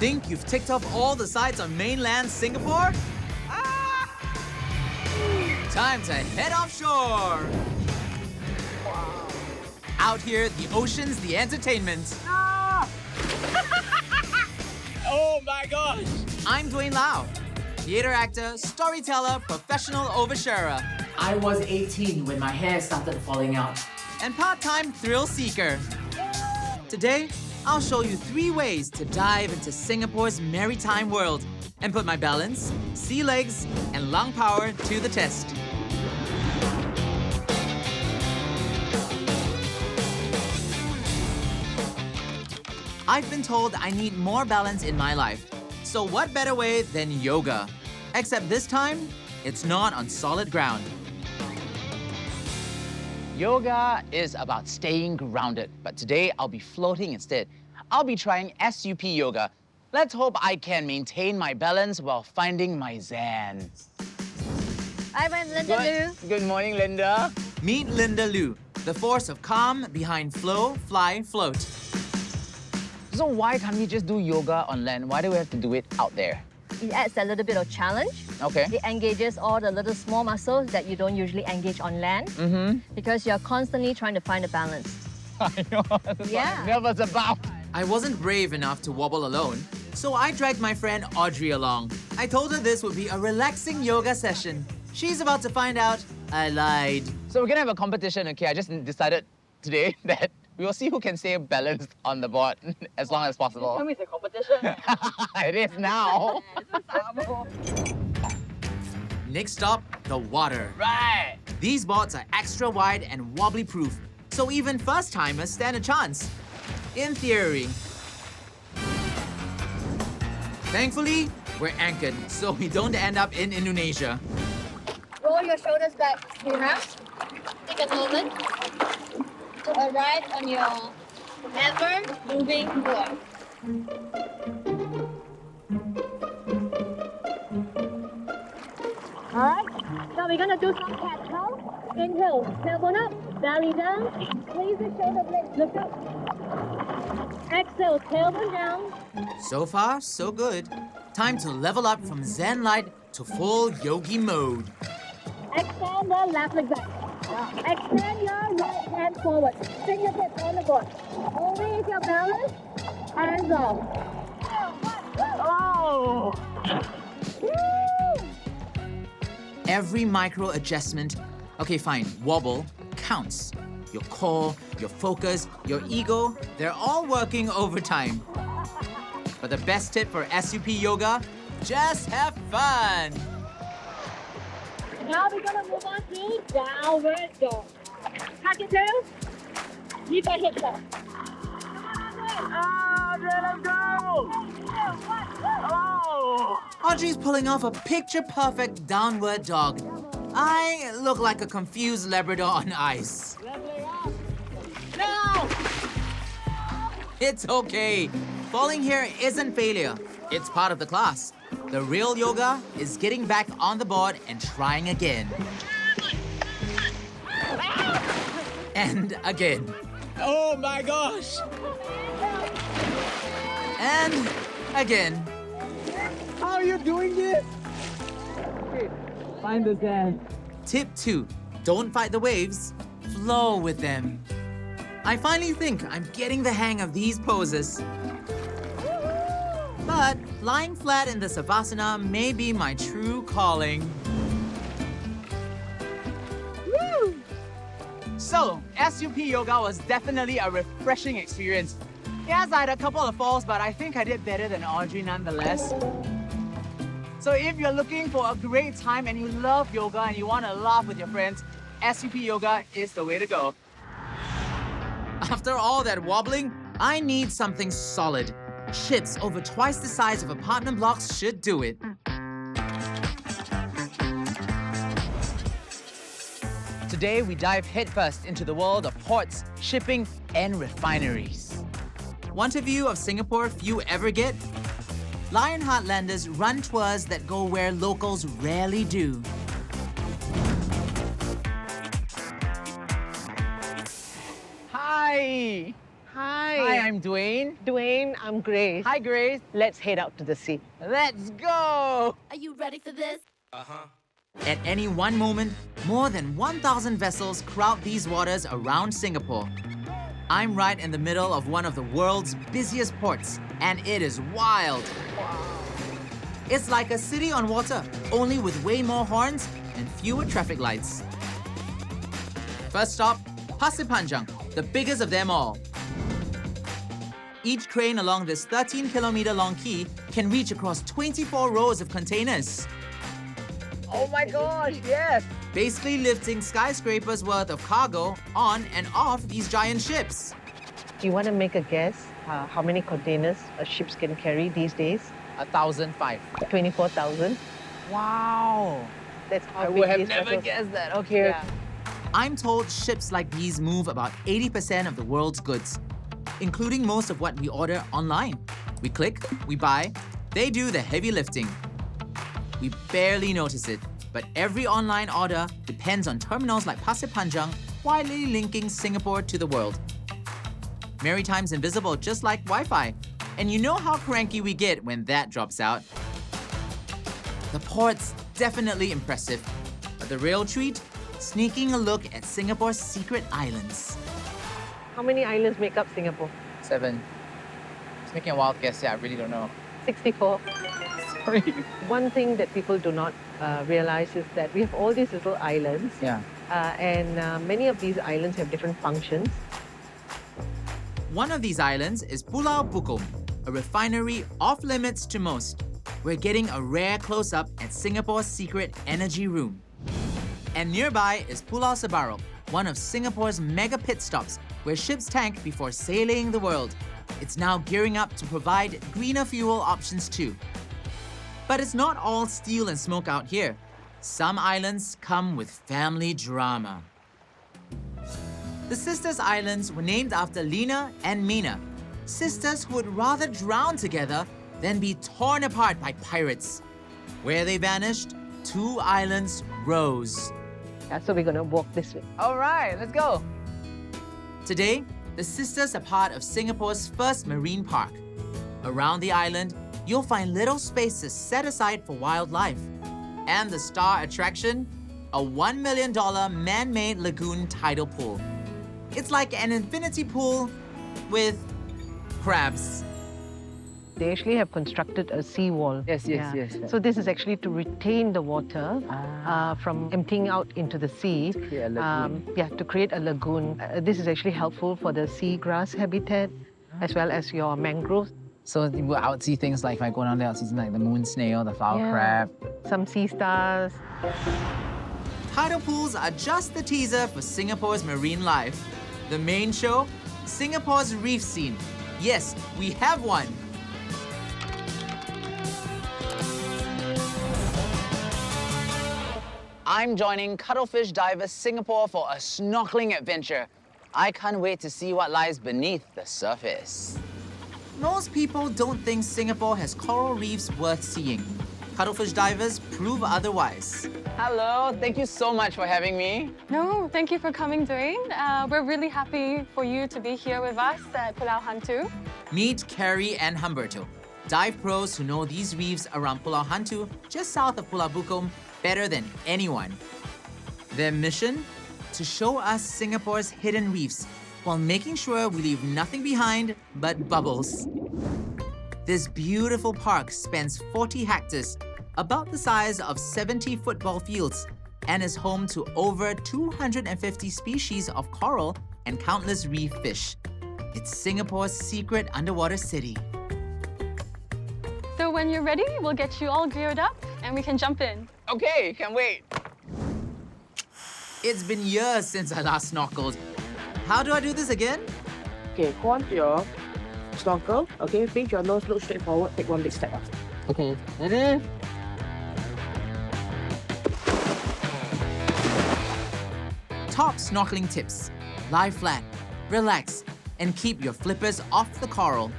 Think you've ticked off all the sites on mainland Singapore? Time to head offshore! Out here, the ocean's the entertainment. Oh my gosh! I'm Dwayne Lau, theater actor, storyteller, professional oversharer. I was 18 when my hair started falling out. And part-time thrill seeker. Today, I'll show you 3 ways to dive into Singapore's maritime world and put my balance, sea legs, and lung power to the test. I've been told I need more balance in my life. So what better way than yoga? Except this time, it's not on solid ground. Yoga is about staying grounded, but today I'll be floating instead. I'll be trying SUP yoga. Let's hope I can maintain my balance while finding my zen. I'm Linda Liu. Good morning, Linda. Meet Linda Liu, the force of calm behind flow, fly, float. So why can't we just do yoga on land? Why do we have to do it out there? It adds a little bit of challenge. Okay. It engages all the little small muscles that you don't usually engage on land because you're constantly trying to find a balance. I know. That's what I'm nervous about. I wasn't brave enough to wobble alone, so I dragged my friend Audrey along. I told her this would be a relaxing yoga session. She's about to find out I lied. So we're gonna have a competition, okay? I just decided today that we will see who can stay balanced on the board as long as possible. Tell me it's a competition. It is now. Next stop, the water. Right. These boards are extra wide and wobbly proof, so even first-timers stand a chance. In theory. Thankfully, we're anchored, so we don't end up in Indonesia. Roll your shoulders back. Take a moment to arrive on your ever-moving board. Alright, so we're gonna do some cat cow. Inhale, tailbone up, belly down, squeeze the shoulder blades, lift up. Exhale, tailbone down. So far, so good. Time to level up from Zen light to full yogi mode. Extend the left leg back. Extend your right hand forward. Fingertips on the board. Only if you're balanced, hands off. Oh! Every micro adjustment, okay fine, wobble, counts. Your core, your focus, your ego, they're all working overtime. But the best tip for SUP yoga, just have fun. Now we're gonna move on to downward dog. Tuck your tail. Keep your hips up. Let's go! Oh! Audrey's pulling off a picture-perfect downward dog. I look like a confused Labrador on ice. No! It's okay. Falling here isn't failure. It's part of the class. The real yoga is getting back on the board and trying again. And again. Oh my gosh! And again. How are you doing this? Okay, find the sand. Tip 2, don't fight the waves, flow with them. I finally think I'm getting the hang of these poses. But lying flat in the Savasana may be my true calling. Woo! So, SUP yoga was definitely a refreshing experience. Yes, I had a couple of falls, but I think I did better than Audrey nonetheless. So if you're looking for a great time and you love yoga and you want to laugh with your friends, SUP yoga is the way to go. After all that wobbling, I need something solid. Chips over twice the size of apartment blocks should do it. Today, we dive headfirst into the world of ports, shipping, and refineries. Want a view of Singapore few ever get? Lion Heartlanders run tours that go where locals rarely do. Hi! Hi. Hi, I'm Dwayne. Dwayne. I'm Grace. Hi, Grace. Let's head out to the sea. Let's go! Are you ready for this? At any one moment, more than 1,000 vessels crowd these waters around Singapore. I'm right in the middle of one of the world's busiest ports, and it is wild. It's like a city on water, only with way more horns and fewer traffic lights. First stop, Pasir Panjang, the biggest of them all. Each crane along this 13-kilometer-long quay can reach across 24 rows of containers, Oh my gosh, yes! basically lifting skyscrapers worth of cargo on and off these giant ships. Do you want to make a guess how many containers ships can carry these days? 1,005. 24,000. Wow! That's how I big would have these never vessels- guessed that. Okay. Yeah. I'm told ships like these move about 80% of the world's goods, including most of what we order online. We click, we buy, they do the heavy lifting. We barely notice it, but every online order depends on terminals like Pasir Panjang, widely linking Singapore to the world. Maritime's invisible just like Wi-Fi, and you know how cranky we get when that drops out. The port's definitely impressive, but the real treat? Sneaking a look at Singapore's secret islands. How many islands make up Singapore? 7. Just making a wild guess, yeah, I really don't know. 64. Sorry. One thing that people do not realize is that we have all these little islands, Yeah. and many of these islands have different functions. One of these islands is Pulau Bukom, a refinery off limits to most. We're getting a rare close-up at Singapore's secret energy room. And nearby is Pulau Sebaru, one of Singapore's mega pit stops where ships tank before sailing the world. It's now gearing up to provide greener fuel options too. But it's not all steel and smoke out here. Some islands come with family drama. The Sisters Islands were named after Lena and Mina, sisters who would rather drown together than be torn apart by pirates. Where they vanished, 2 islands rose. So we're going to walk this way. All right, let's go. Today, the sisters are part of Singapore's first marine park. Around the island, you'll find little spaces set aside for wildlife. And the star attraction, a $1 million man-made lagoon tidal pool. It's like an infinity pool with crabs. They actually have constructed a seawall. Yes. So this is actually to retain the water from emptying out into the sea. create a lagoon. To create a lagoon. This is actually helpful for the seagrass habitat as well as your mangroves. So I would see things like if I go down there, I'll see something like the moon snail, the flower crab. Some sea stars. Tidal pools are just the teaser for Singapore's marine life. The main show, Singapore's reef scene. Yes, we have one. I'm joining Cuttlefish Divers Singapore for a snorkeling adventure. I can't wait to see what lies beneath the surface. Most people don't think Singapore has coral reefs worth seeing. Cuttlefish divers prove otherwise. Hello, thank you so much for having me. No, thank you for coming, Dwayne. We're really happy for you to be here with us at Pulau Hantu. Meet Carrie and Humberto, dive pros who know these reefs around Pulau Hantu, just south of Pulau Bukom, better than anyone. Their mission? To show us Singapore's hidden reefs while making sure we leave nothing behind but bubbles. This beautiful park spans 40 hectares, about the size of 70 football fields, and is home to over 250 species of coral and countless reef fish. It's Singapore's secret underwater city. So when you're ready, we'll get you all geared up and we can jump in. Okay, can't wait. It's been years since I last snorkeled. How do I do this again? Okay, go on to your snorkel. Okay, bring your nose, look straight forward, take one big step up. Okay, ready? Top snorkeling tips. Lie flat, relax, and keep your flippers off the coral.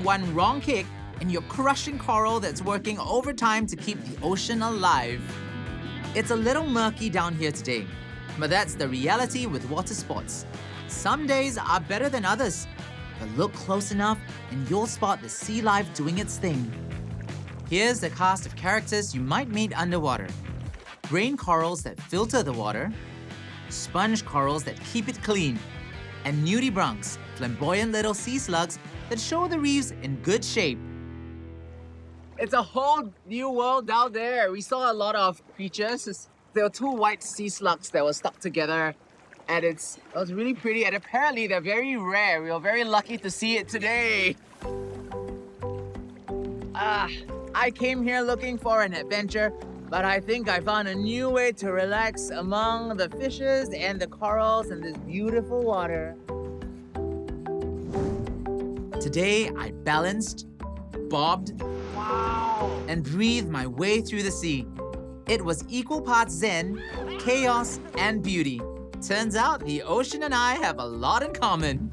One wrong kick and you're crushing coral that's working overtime to keep the ocean alive. It's a little murky down here today, but that's the reality with water sports. Some days are better than others, But look close enough and you'll spot the sea life doing its thing. Here's the cast of characters you might meet underwater. Brain corals that filter the water, sponge corals that keep it clean, and nudibranchs, flamboyant little sea slugs that show the reefs in good shape. It's a whole new world out there. We saw a lot of creatures. There were two white sea slugs that were stuck together, and it was really pretty, and apparently they're very rare. We were very lucky to see it today. I came here looking for an adventure, but I think I found a new way to relax among the fishes and the corals in this beautiful water. Today, I balanced, bobbed, and breathed my way through the sea. It was equal parts zen, chaos, and beauty. Turns out the ocean and I have a lot in common.